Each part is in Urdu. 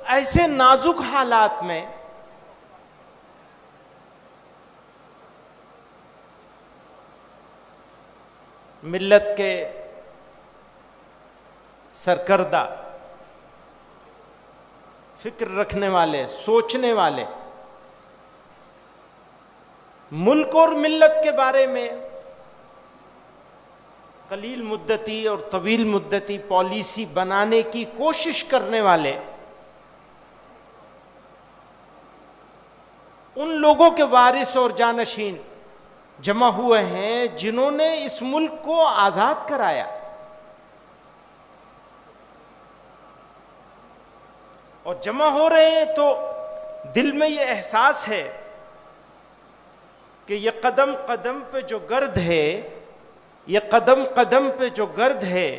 ایسے نازک حالات میں ملت کے سرکردہ، فکر رکھنے والے، سوچنے والے، ملک اور ملت کے بارے میں قلیل مدتی اور طویل مدتی پالیسی بنانے کی کوشش کرنے والے ان لوگوں کے وارث اور جانشین جمع ہوئے ہیں جنہوں نے اس ملک کو آزاد کرایا، اور جمع ہو رہے ہیں تو دل میں یہ احساس ہے کہ یہ قدم قدم پہ جو گرد ہے، یہ قدم قدم پہ جو گرد ہے،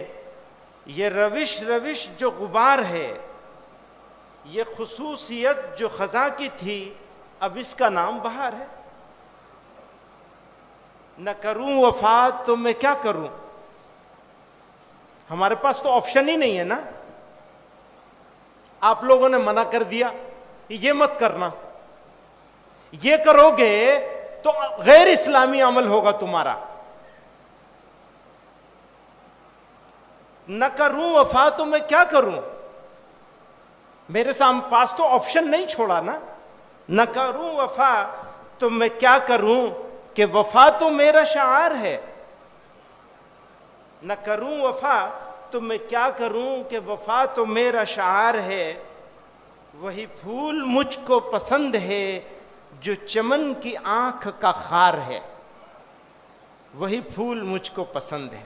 یہ روش روش جو غبار ہے، یہ خصوصیت جو خزاں کی تھی، اب اس کا نام بہار ہے۔ نہ کروں وفا تو میں کیا کروں، ہمارے پاس تو آپشن ہی نہیں ہے نا۔ آپ لوگوں نے منع کر دیا یہ مت کرنا، یہ کرو گے تو غیر اسلامی عمل ہوگا تمہارا۔ نہ کروں وفا تو میں کیا کروں، میرے سامنے پاس تو آپشن نہیں چھوڑا نا۔ نہ کروں وفا تو میں کیا کروں کہ وفا تو میرا شعار ہے۔ نہ کروں وفا تو میں کیا کروں کہ وفا تو میرا شعار ہے۔ وہی پھول مجھ کو پسند ہے جو چمن کی آنکھ کا خار ہے۔ وہی پھول مجھ کو پسند ہے،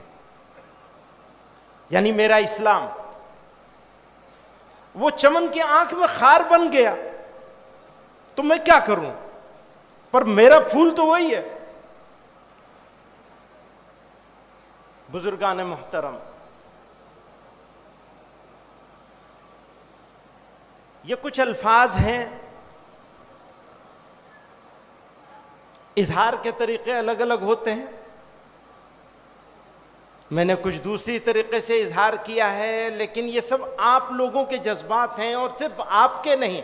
یعنی میرا اسلام وہ چمن کی آنکھ میں خار بن گیا تو میں کیا کروں، پر میرا پھول تو وہی ہے۔ بزرگان محترم، یہ کچھ الفاظ ہیں، اظہار کے طریقے الگ الگ ہوتے ہیں۔ میں نے کچھ دوسری طریقے سے اظہار کیا ہے، لیکن یہ سب آپ لوگوں کے جذبات ہیں اور صرف آپ کے نہیں،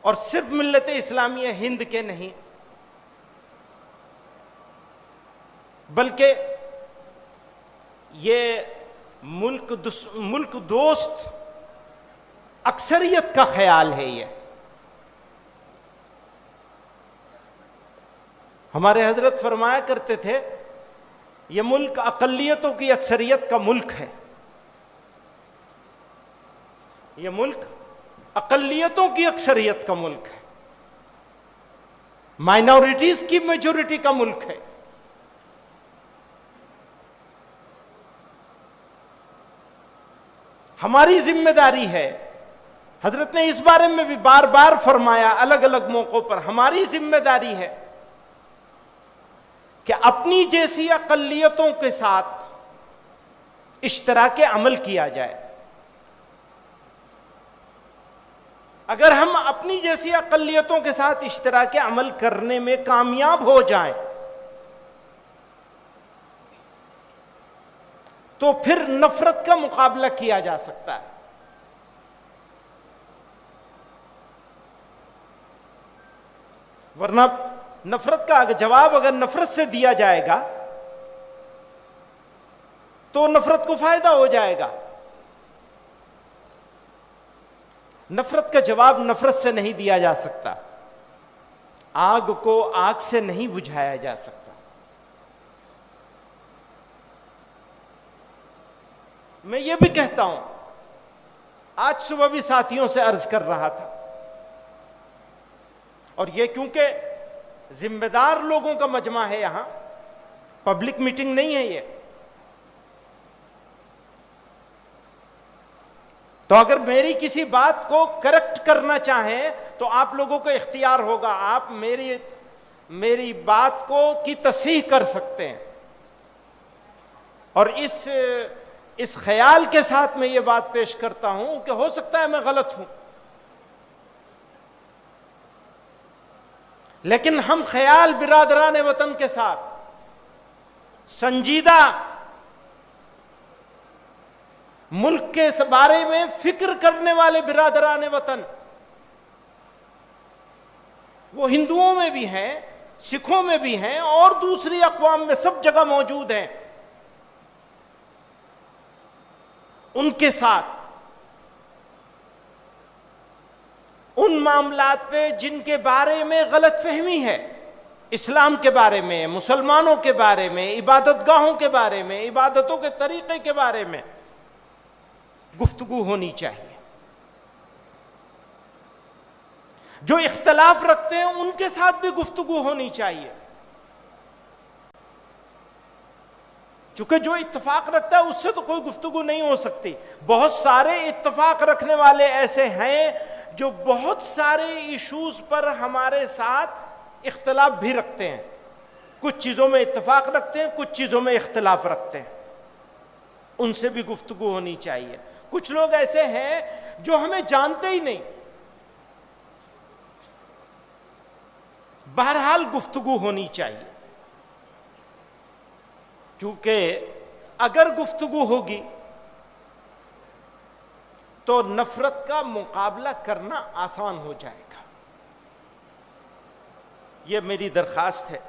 اور صرف ملت اسلامیہ ہند کے نہیں، بلکہ یہ ملک دوست اکثریت کا خیال ہے۔ یہ ہمارے حضرت فرمایا کرتے تھے یہ ملک اقلیتوں کی اکثریت کا ملک ہے، یہ ملک اقلیتوں کی اکثریت کا ملک ہے، مائنورٹیز کی میجورٹی کا ملک ہے۔ ہماری ذمہ داری ہے، حضرت نے اس بارے میں بھی بار بار فرمایا الگ الگ موقعوں پر، ہماری ذمہ داری ہے کہ اپنی جیسی اقلیتوں کے ساتھ اشتراک عمل کیا جائے۔ اگر ہم اپنی جیسی اقلیتوں کے ساتھ اشتراک عمل کرنے میں کامیاب ہو جائیں تو پھر نفرت کا مقابلہ کیا جا سکتا ہے۔ ورنہ نفرت کا جواب اگر نفرت سے دیا جائے گا تو نفرت کو فائدہ ہو جائے گا۔ نفرت کا جواب نفرت سے نہیں دیا جا سکتا، آگ کو آگ سے نہیں بجھایا جا سکتا۔ میں یہ بھی کہتا ہوں، آج صبح بھی ساتھیوں سے عرض کر رہا تھا، اور یہ کیونکہ ذمہ دار لوگوں کا مجمع ہے، یہاں پبلک میٹنگ نہیں ہے یہ، تو اگر میری کسی بات کو کریکٹ کرنا چاہیں تو آپ لوگوں کو اختیار ہوگا، آپ میری بات کو کی تصحیح کر سکتے ہیں، اور اس خیال کے ساتھ میں یہ بات پیش کرتا ہوں کہ ہو سکتا ہے میں غلط ہوں، لیکن ہم خیال برادران وطن کے ساتھ سنجیدہ ملک کے اس بارے میں فکر کرنے والے برادران وطن وہ ہندوؤں میں بھی ہیں، سکھوں میں بھی ہیں، اور دوسری اقوام میں سب جگہ موجود ہیں. ان کے ساتھ ان معاملات پہ جن کے بارے میں غلط فہمی ہے، اسلام کے بارے میں، مسلمانوں کے بارے میں، عبادت گاہوں کے بارے میں، عبادتوں کے طریقے کے بارے میں گفتگو ہونی چاہیے. جو اختلاف رکھتے ہیں ان کے ساتھ بھی گفتگو ہونی چاہیے، کیونکہ جو اتفاق رکھتا ہے اس سے تو کوئی گفتگو نہیں ہو سکتی. بہت سارے اتفاق رکھنے والے ایسے ہیں جو بہت سارے ایشوز پر ہمارے ساتھ اختلاف بھی رکھتے ہیں. کچھ چیزوں میں اتفاق رکھتے ہیں، کچھ چیزوں میں اختلاف رکھتے ہیں، ان سے بھی گفتگو ہونی چاہیے. کچھ لوگ ایسے ہیں جو ہمیں جانتے ہی نہیں، بہرحال گفتگو ہونی چاہیے، کیونکہ اگر گفتگو ہوگی تو نفرت کا مقابلہ کرنا آسان ہو جائے گا. یہ میری درخواست ہے.